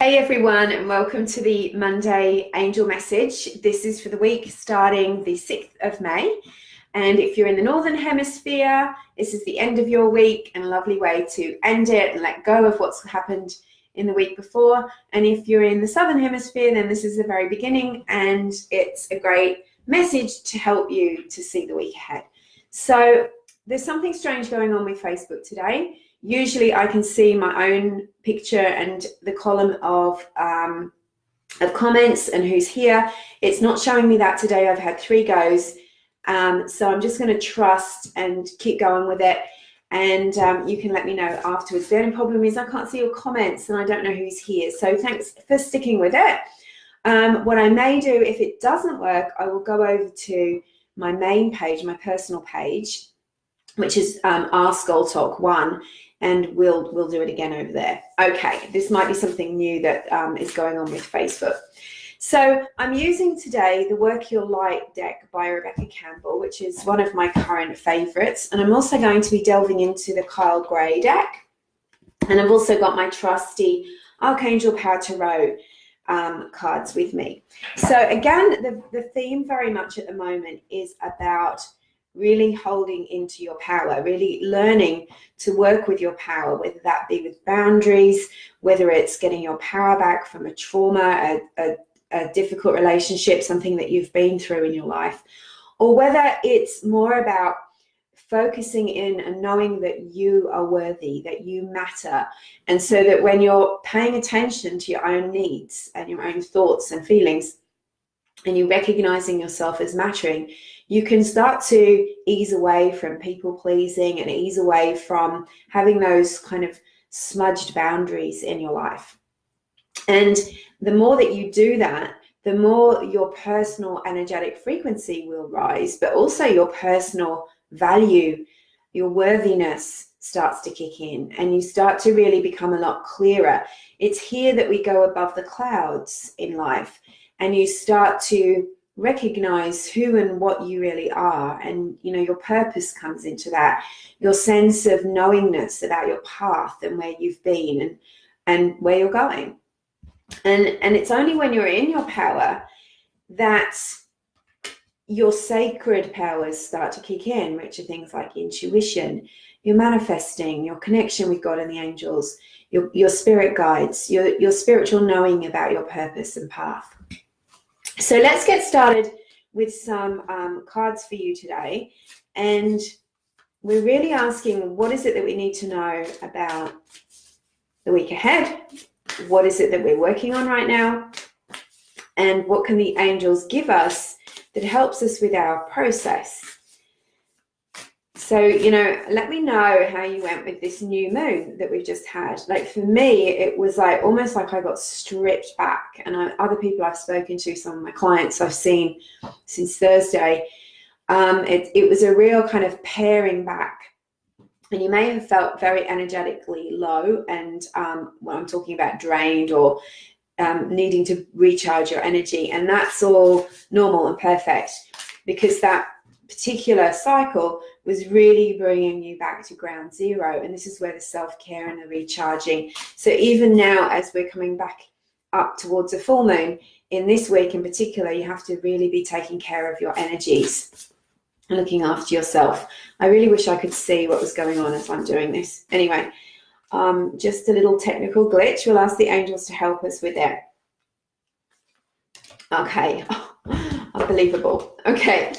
Hey everyone, and welcome to the Monday Angel Message. This is for the week starting the 6th of May. And if you're in the Northern Hemisphere, this is the end of your week and a lovely way to end it and let go of what's happened in the week before. And if you're in the Southern Hemisphere, then this is the very beginning and it's a great message to help you to see the week ahead. So there's something strange going on with Facebook today. Usually I can see my own picture and the column of comments and who's here. It's not showing me that today. I've had 3 goes. So I'm just going to trust and keep going with it. And you can let me know afterwards. The only problem is I can't see your comments and I don't know who's here. So thanks for sticking with it. What I may do, if it doesn't work, I will go over to my main page, my personal page, which is Scoltock 1. And we'll do it again over there. Okay, this might be something new that is going on with Facebook. So I'm using today the Work Your Light deck by Rebecca Campbell, which is one of my current favorites. And I'm also going to be delving into the Kyle Gray deck. And I've also got my trusty Archangel Power Tarot cards with me. So again, the theme very much at the moment is about really holding into your power, really learning to work with your power, whether that be with boundaries, whether it's getting your power back from a trauma, a difficult relationship, something that you've been through in your life, or whether it's more about focusing in and knowing that you are worthy, that you matter. And so that when you're paying attention to your own needs and your own thoughts and feelings, and you're recognizing yourself as mattering, you can start to ease away from people pleasing and ease away from having those kind of smudged boundaries in your life. And the more that you do that, the more your personal energetic frequency will rise, but also your personal value, your worthiness starts to kick in and you start to really become a lot clearer. It's here that we go above the clouds in life and you start to recognize who and what you really are, and your purpose comes into that, your sense of knowingness about your path and where you've been and where you're going. And it's only when you're in your power that your sacred powers start to kick in, which are things like intuition, your manifesting, your connection with God and the angels, your spirit guides, your spiritual knowing about your purpose and path. So let's get started with some cards for you today. And we're really asking, what is it that we need to know about the week ahead? What is it that we're working on right now? And what can the angels give us that helps us with our process? So, let me know how you went with this new moon that we've just had. Like for me, it was like almost like I got stripped back. And other people I've spoken to, some of my clients I've seen since Thursday, it was a real kind of paring back. And you may have felt very energetically low and when I'm talking about drained or needing to recharge your energy. And that's all normal and perfect because that particular cycle was really bringing you back to ground zero. And this is where the self-care and the recharging. So even now, as we're coming back up towards a full moon, in this week in particular, you have to really be taking care of your energies and looking after yourself. I really wish I could see what was going on as I'm doing this. Anyway, just a little technical glitch. We'll ask the angels to help us with it. Okay, unbelievable. Okay.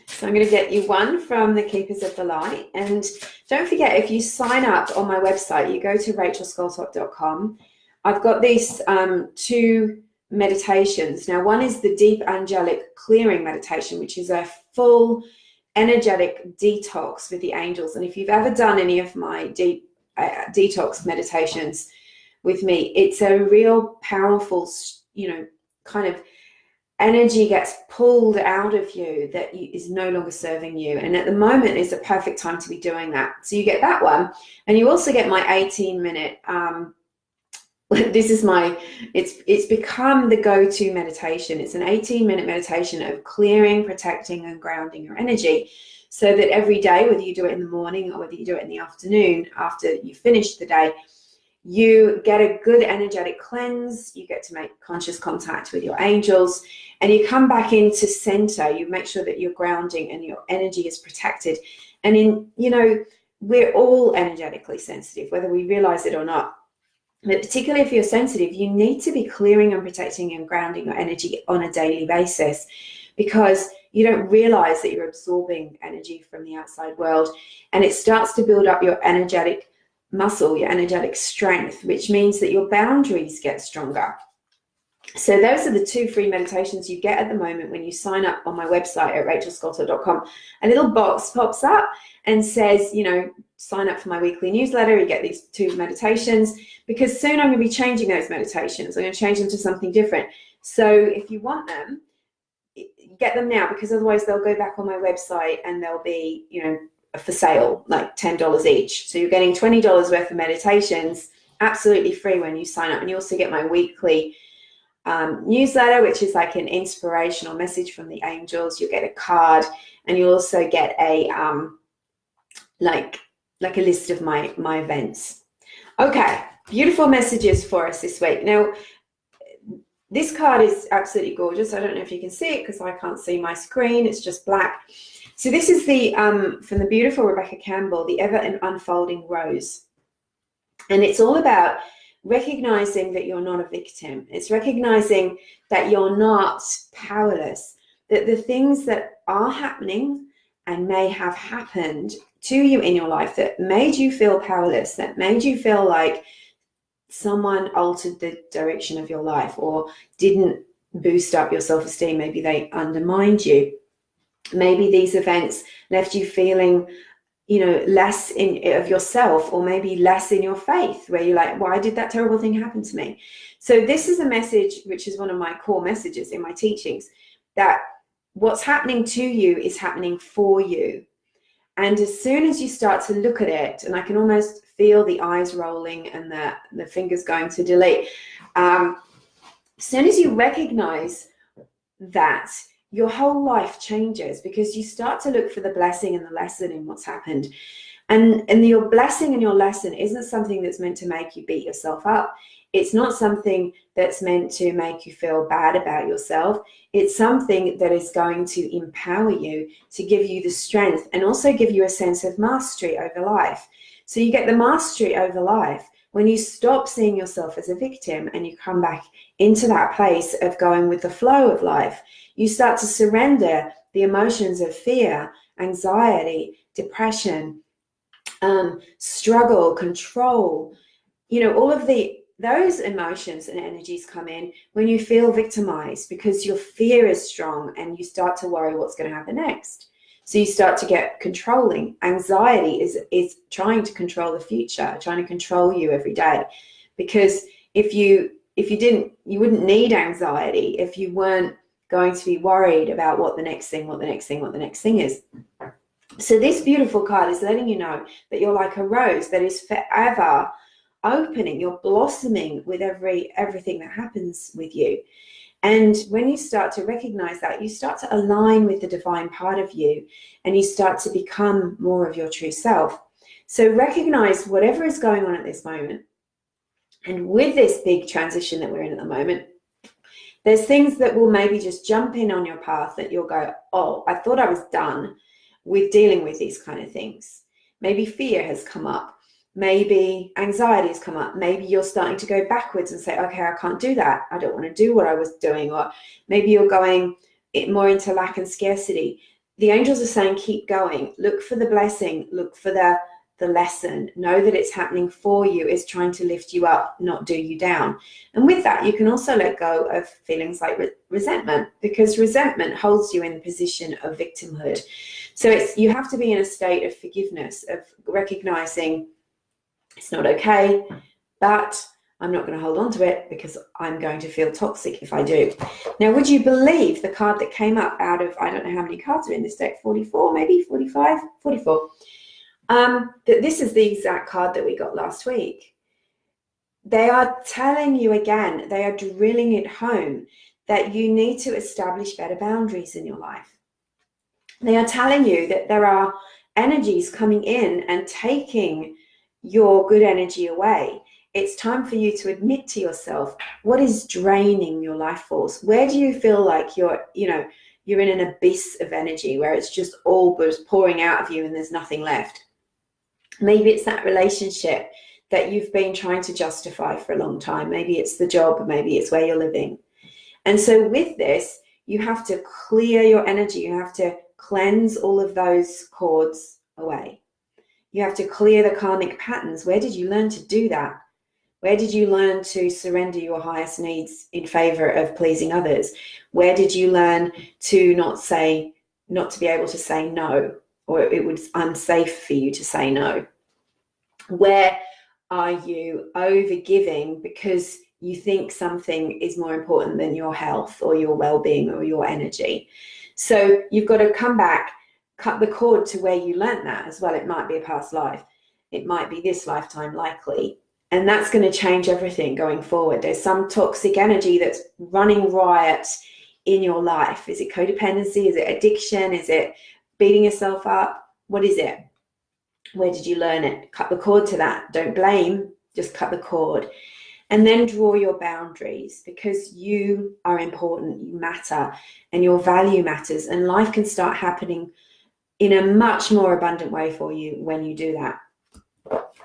So I'm going to get you one from the Keepers of the Light. And don't forget, if you sign up on my website, you go to rachelscoltock.com. I've got these 2 meditations. Now, one is the Deep Angelic Clearing Meditation, which is a full energetic detox with the angels. And if you've ever done any of my deep detox meditations with me, it's a real powerful, kind of energy gets pulled out of you that is no longer serving you. And at the moment is a perfect time to be doing that. So you get that one. And you also get my 18-minute, this is it's become the go-to meditation. It's an 18-minute meditation of clearing, protecting, and grounding your energy. So that every day, whether you do it in the morning or whether you do it in the afternoon after you finish the day, You get a good energetic cleanse. You get to make conscious contact with your angels, and you come back into center. You make sure that you're grounding and your energy is protected. And we're all energetically sensitive, whether we realize it or not. But particularly if you're sensitive, you need to be clearing and protecting and grounding your energy on a daily basis, because you don't realize that you're absorbing energy from the outside world, and it starts to build up your energetic muscle, your energetic strength, which means that your boundaries get stronger. So those are the 2 free meditations you get at the moment when you sign up on my website at rachelscoltock.com. A little box pops up and says, sign up for my weekly newsletter. You get these 2 meditations, because soon I'm going to be changing those meditations. I'm going to change them to something different. So if you want them, get them now, because otherwise they'll go back on my website and they'll be, for sale, like $10 each. So you're getting $20 worth of meditations absolutely free when you sign up. And you also get my weekly newsletter, which is like an inspirational message from the angels. You'll get a card, and you'll also get a like a list of my events. Okay, beautiful messages for us this week. Now, this card is absolutely gorgeous. I don't know if you can see it because I can't see my screen. It's just black. So this is the from the beautiful Rebecca Campbell, the Ever Unfolding Rose. And it's all about recognizing that you're not a victim. It's recognizing that you're not powerless, that the things that are happening and may have happened to you in your life that made you feel powerless, that made you feel like someone altered the direction of your life or didn't boost up your self-esteem. Maybe they undermined you. Maybe these events left you feeling, less of yourself, or maybe less in your faith, where you're like, why did that terrible thing happen to me? So this is a message, which is one of my core messages in my teachings, that what's happening to you is happening for you. And as soon as you start to look at it, and I can almost feel the eyes rolling and the fingers going to delete, as soon as you recognize that, your whole life changes, because you start to look for the blessing and the lesson in what's happened. And your blessing and your lesson isn't something that's meant to make you beat yourself up. It's not something that's meant to make you feel bad about yourself. It's something that is going to empower you, to give you the strength, and also give you a sense of mastery over life. So you get the mastery over life when you stop seeing yourself as a victim and you come back into that place of going with the flow of life. You start to surrender the emotions of fear, anxiety, depression, struggle, control. All of those emotions and energies come in when you feel victimized, because your fear is strong and you start to worry what's going to happen next. So you start to get controlling. Anxiety is trying to control the future, trying to control you every day. Because if you didn't, you wouldn't need anxiety if you weren't going to be worried about what the next thing is. So this beautiful card is letting you know that you're like a rose that is forever opening. You're blossoming with everything that happens with you. And when you start to recognize that, you start to align with the divine part of you, and you start to become more of your true self. So recognize whatever is going on at this moment. And with this big transition that we're in at the moment, there's things that will maybe just jump in on your path that you'll go, oh, I thought I was done with dealing with these kind of things. Maybe fear has come up. Maybe anxiety has come up. Maybe you're starting to go backwards and say, okay, I can't do that. I don't want to do what I was doing. Or maybe you're going more into lack and scarcity. The angels are saying, keep going. Look for the blessing. Look for the lesson. Know that it's happening for you. It's trying to lift you up, not do you down. And with that, you can also let go of feelings like resentment, because resentment holds you in the position of victimhood. So you have to be in a state of forgiveness, of recognizing it's not okay, but I'm not going to hold on to it because I'm going to feel toxic if I do. Now, would you believe the card that came up out of, I don't know how many cards are in this deck, 44, maybe 45, 44. That this is the exact card that we got last week. They are telling you again, they are drilling it home, that you need to establish better boundaries in your life. They are telling you that there are energies coming in and taking your good energy away. it's time for you to admit to yourself, what is draining your life force? Where do you feel like you're in an abyss of energy where it's just all pouring out of you and there's nothing left? Maybe it's that relationship that you've been trying to justify for a long time. Maybe it's the job, maybe it's where you're living. And so with this, you have to clear your energy. You have to cleanse all of those cords away. You have to clear the karmic patterns. Where did you learn to do that? Where did you learn to surrender your highest needs in favor of pleasing others? Where did you learn to not to be able to say no, or it was unsafe for you to say no? Where are you overgiving because you think something is more important than your health or your well-being or your energy? So you've got to come back, cut the cord to where you learnt that as well. It might be a past life. It might be this lifetime likely. And that's going to change everything going forward. There's some toxic energy that's running riot in your life. Is it codependency? Is it addiction? Is it beating yourself up? What is it? Where did you learn it? Cut the cord to that. Don't blame, just cut the cord. And then draw your boundaries, because you are important, you matter, and your value matters. And life can start happening in a much more abundant way for you when you do that.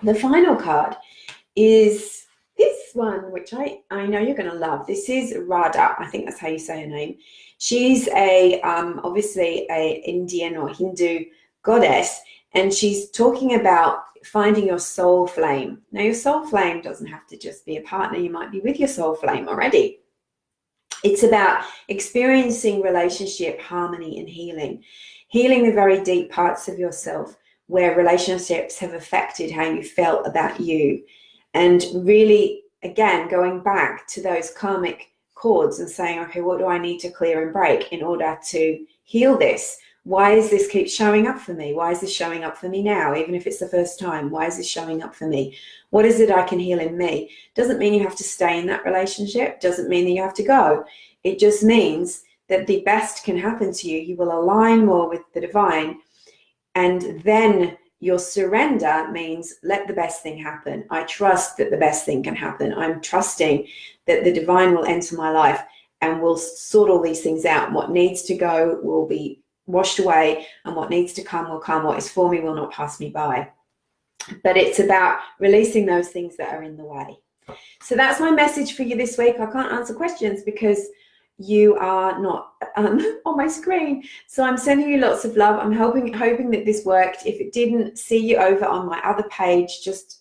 The final card is this one, which I know you're going to love. This is Radha. I think that's how you say her name. She's obviously a Indian or Hindu goddess, and she's talking about finding your soul flame. Now, your soul flame doesn't have to just be a partner. You might be with your soul flame already. It's about experiencing relationship harmony and healing the very deep parts of yourself where relationships have affected how you felt about you. And really, again, going back to those karmic cords and saying, okay, what do I need to clear and break in order to heal this? Why is this keep showing up for me? Why is this showing up for me now? Even if it's the first time, why is this showing up for me? What is it I can heal in me? Doesn't mean you have to stay in that relationship. Doesn't mean that you have to go. It just means that the best can happen to you. You will align more with the divine. And then your surrender means let the best thing happen. I trust that the best thing can happen. I'm trusting that the divine will enter my life and will sort all these things out. What needs to go will be washed away, and what needs to come will come. What is for me will not pass me by. But it's about releasing those things that are in the way. So that's my message for you this week. I can't answer questions because you are not on my screen. So I'm sending you lots of love. I'm hoping that this worked. If it didn't, see you over on my other page. Just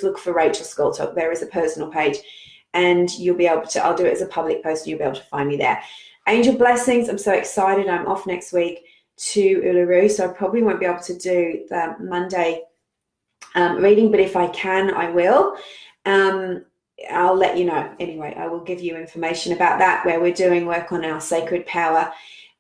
look for Rachel Scoltock. There is a personal page, and you'll be able to, I'll do it as a public post, and you'll be able to find me there. Angel blessings. I'm so excited. I'm off next week to Uluru, so I probably won't be able to do the Monday reading, but if I can, I will. I'll let you know. Anyway, I will give you information about that, where we're doing work on our sacred power.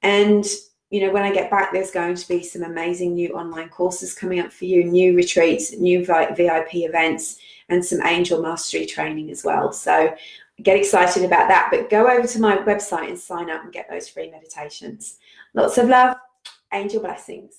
And, when I get back, there's going to be some amazing new online courses coming up for you, new retreats, new VIP events, and some angel mastery training as well. So get excited about that, but go over to my website and sign up and get those free meditations. Lots of love. Angel blessings.